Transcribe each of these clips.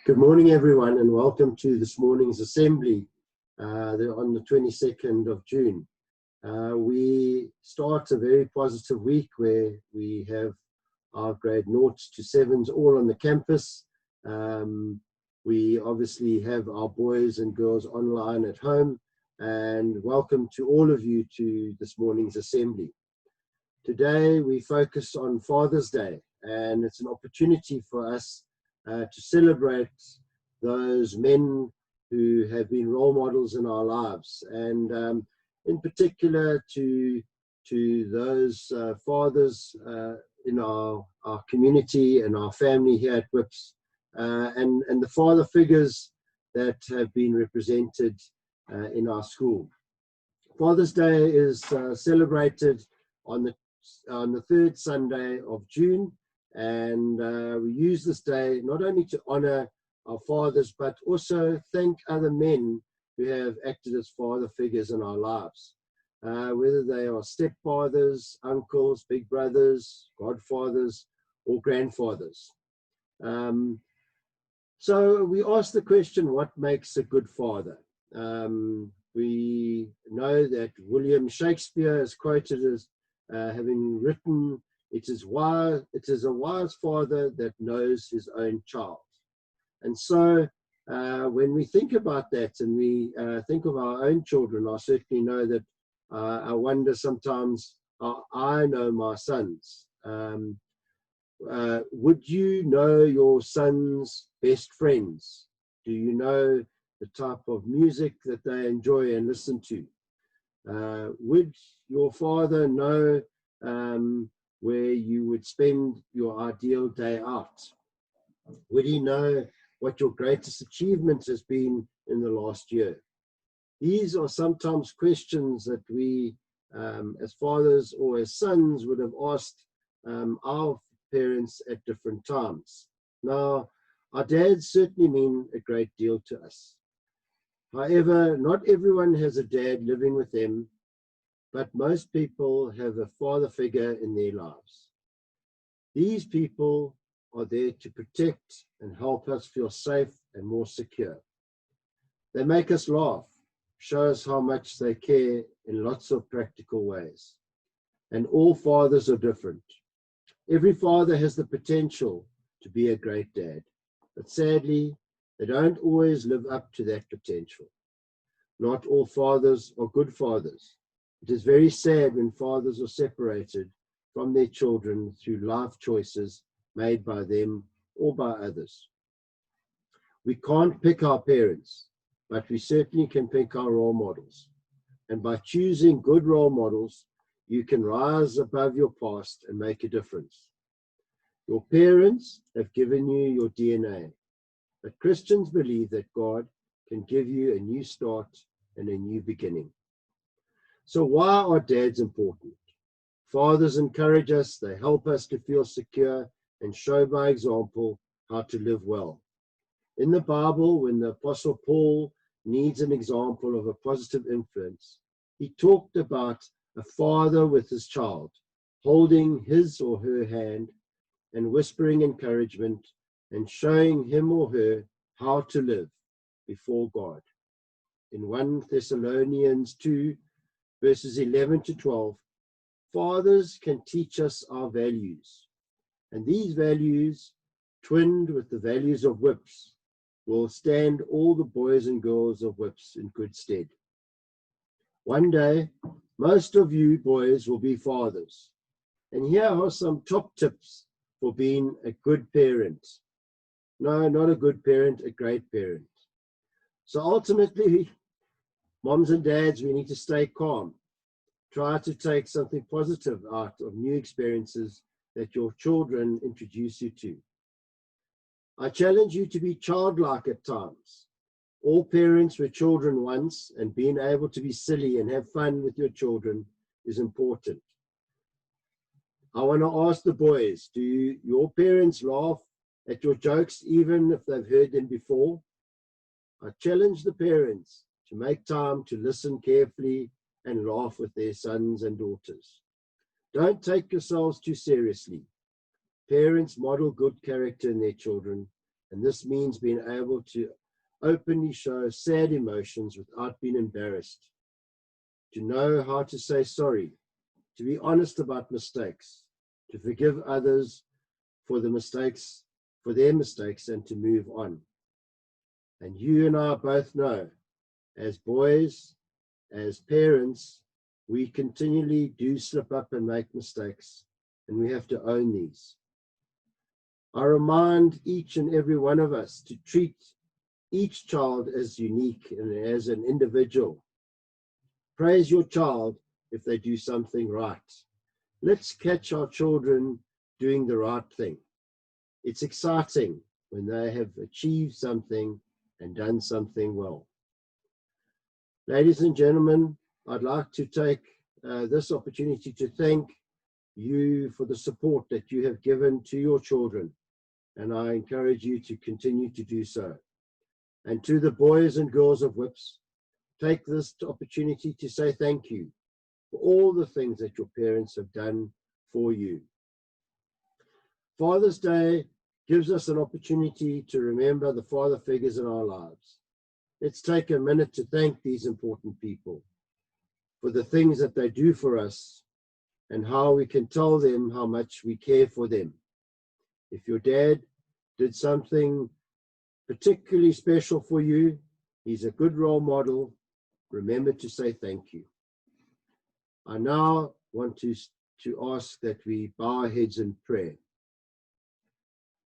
Good morning, everyone, and welcome to this morning's assembly on the 22nd of June. We start a very positive week where we have our grade 0 to 7s all on the campus. We obviously have our boys and girls online at home, and welcome to all of you to this morning's assembly. Today we focus on Father's Day, and it's an opportunity for us to celebrate those men who have been role models in our lives, and in particular to those fathers in our community and our family here at WHPS, and the father figures that have been represented in our school. Father's Day is celebrated on the third Sunday of June. And we use this day not only to honor our fathers, but also thank other men who have acted as father figures in our lives, whether they are stepfathers, uncles, big brothers, godfathers, or grandfathers. So we ask the question, what makes a good father? We know that William Shakespeare is quoted as having written, "It is a wise father that knows his own child." And so when we think about that and we think of our own children, I certainly know that I wonder sometimes, I know my sons. Would you know your son's best friends? Do you know the type of music that they enjoy and listen to? Would your father know where you would spend your ideal day out? Would he know what your greatest achievement has been in the last year? These are sometimes questions that we, as fathers or as sons, would have asked our parents at different times. Now, our dads certainly mean a great deal to us. However, not everyone has a dad living with them, but most people have a father figure in their lives. These people are there to protect and help us feel safe and more secure. They make us laugh, show us how much they care in lots of practical ways. And all fathers are different. Every father has the potential to be a great dad, but sadly, they don't always live up to that potential. Not all fathers are good fathers. It is very sad when fathers are separated from their children through life choices made by them or by others. We can't pick our parents, but we certainly can pick our role models. And by choosing good role models, you can rise above your past and make a difference. Your parents have given you your DNA, but Christians believe that God can give you a new start and a new beginning. So why are dads important? Fathers encourage us, they help us to feel secure and show by example how to live well. In the Bible, when the Apostle Paul needs an example of a positive influence, he talked about a father with his child, holding his or her hand and whispering encouragement and showing him or her how to live before God. In 1 Thessalonians 2, verses 11 to 12, fathers can teach us our values. And these values, twinned with the values of WHPS, will stand all the boys and girls of WHPS in good stead. One day, most of you boys will be fathers. And here are some top tips for being a good parent. No, not a good parent, a great parent. So ultimately, moms and dads, we need to stay calm. Try to take something positive out of new experiences that your children introduce you to. I challenge you to be childlike at times. All parents were children once, and being able to be silly and have fun with your children is important. I want to ask the boys, do your parents laugh at your jokes even if they've heard them before? I challenge the parents to make time to listen carefully and laugh with their sons and daughters. Don't take yourselves too seriously. Parents model good character in their children, And this means being able to openly show sad emotions without being embarrassed, to know how to say sorry, to be honest about mistakes, to forgive others for their mistakes, and to move on. And you and I both know, as boys, as parents, we continually do slip up and make mistakes, and we have to own these. I remind each and every one of us to treat each child as unique and as an individual. Praise your child if they do something right. Let's catch our children doing the right thing. It's exciting when they have achieved something and done something well. Ladies and gentlemen, I'd like to take this opportunity to thank you for the support that you have given to your children, and I encourage you to continue to do so. And to the boys and girls of WHPS, take this opportunity to say thank you for all the things that your parents have done for you. Father's Day gives us an opportunity to remember the father figures in our lives. Let's take a minute to thank these important people for the things that they do for us and how we can tell them how much we care for them. If your dad did something particularly special for you, he's a good role model. Remember to say thank you. I now want to ask that we bow our heads in prayer.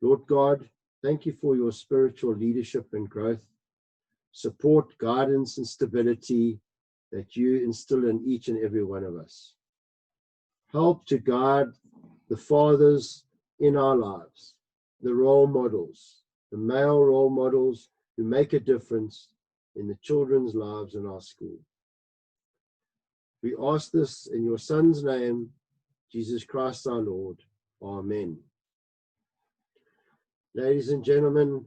Lord God, thank you for your spiritual leadership and growth, support, guidance, and stability that you instill in each and every one of us. Help to guide the fathers in our lives, the role models, the male role models who make a difference in the children's lives in our school. We ask this in your Son's name, Jesus Christ our Lord. Amen. Ladies and gentlemen,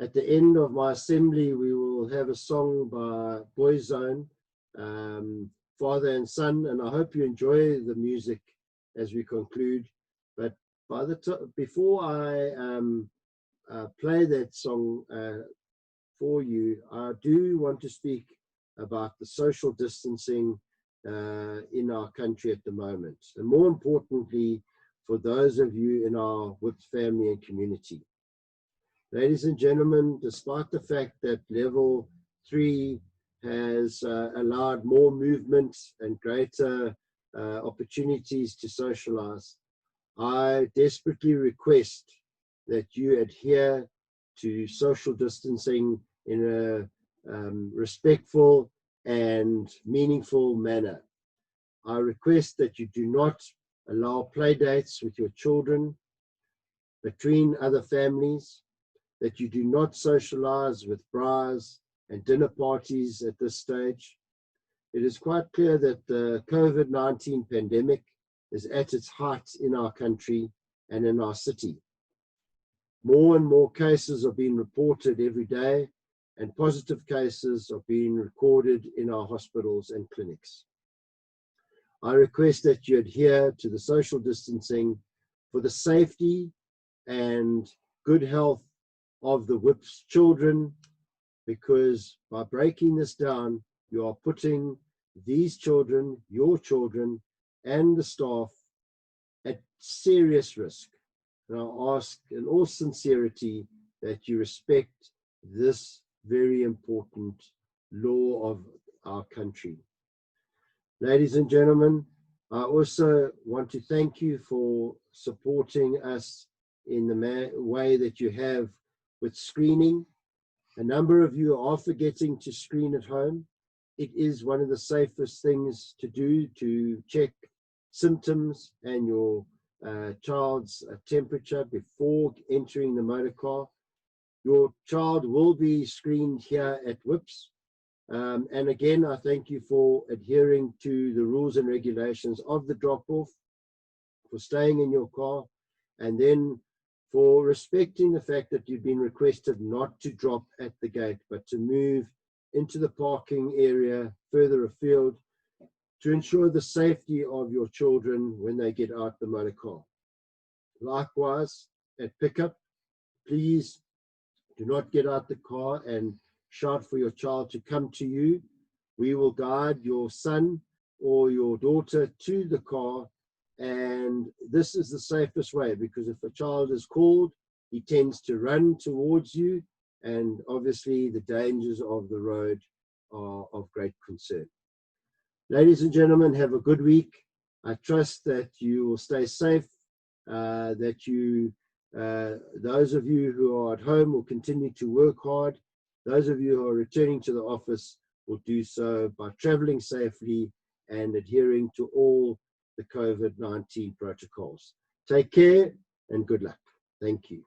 at the end of my assembly, we will have a song by Boys Zone, father and son, and I hope you enjoy the music as we conclude. But before I play that song for you, I do want to speak about the social distancing in our country at the moment, and more importantly, for those of you in our WHPS family and community. Ladies and gentlemen, despite the fact that level 3 has allowed more movement and greater opportunities to socialize, I desperately request that you adhere to social distancing in a respectful and meaningful manner. I request that you do not allow play dates with your children between other families, that you do not socialize with bras and dinner parties at this stage. It is quite clear that the COVID-19 pandemic is at its height in our country and in our city. More and more cases are being reported every day, and positive cases are being recorded in our hospitals and clinics. I request that you adhere to the social distancing for the safety and good health of the WHPS children, because by breaking this down, you are putting these children, your children, and the staff at serious risk. And I ask in all sincerity that you respect this very important law of our country. Ladies and gentlemen, I also want to thank you for supporting us in the way that you have with screening. A number of you are forgetting to screen at home. It is one of the safest things to do to check symptoms and your child's temperature before entering the motor car. Your child will be screened here at WHPS. And again, I thank you for adhering to the rules and regulations of the drop-off, for staying in your car, and then for respecting the fact that you've been requested not to drop at the gate, but to move into the parking area further afield to ensure the safety of your children when they get out the motor car. Likewise, at pickup, please Do not get out the car and shout for your child to come to you. We will guide your son or your daughter to the car, and this is the safest way, because if a child is called, he tends to run towards you, and obviously the dangers of the road are of great concern. Ladies and gentlemen, have a good week. I trust that you will stay safe, that those of you who are at home will continue to work hard. Those of you who are returning to the office will do so by traveling safely and adhering to all the COVID-19 protocols. Take care and good luck. Thank you.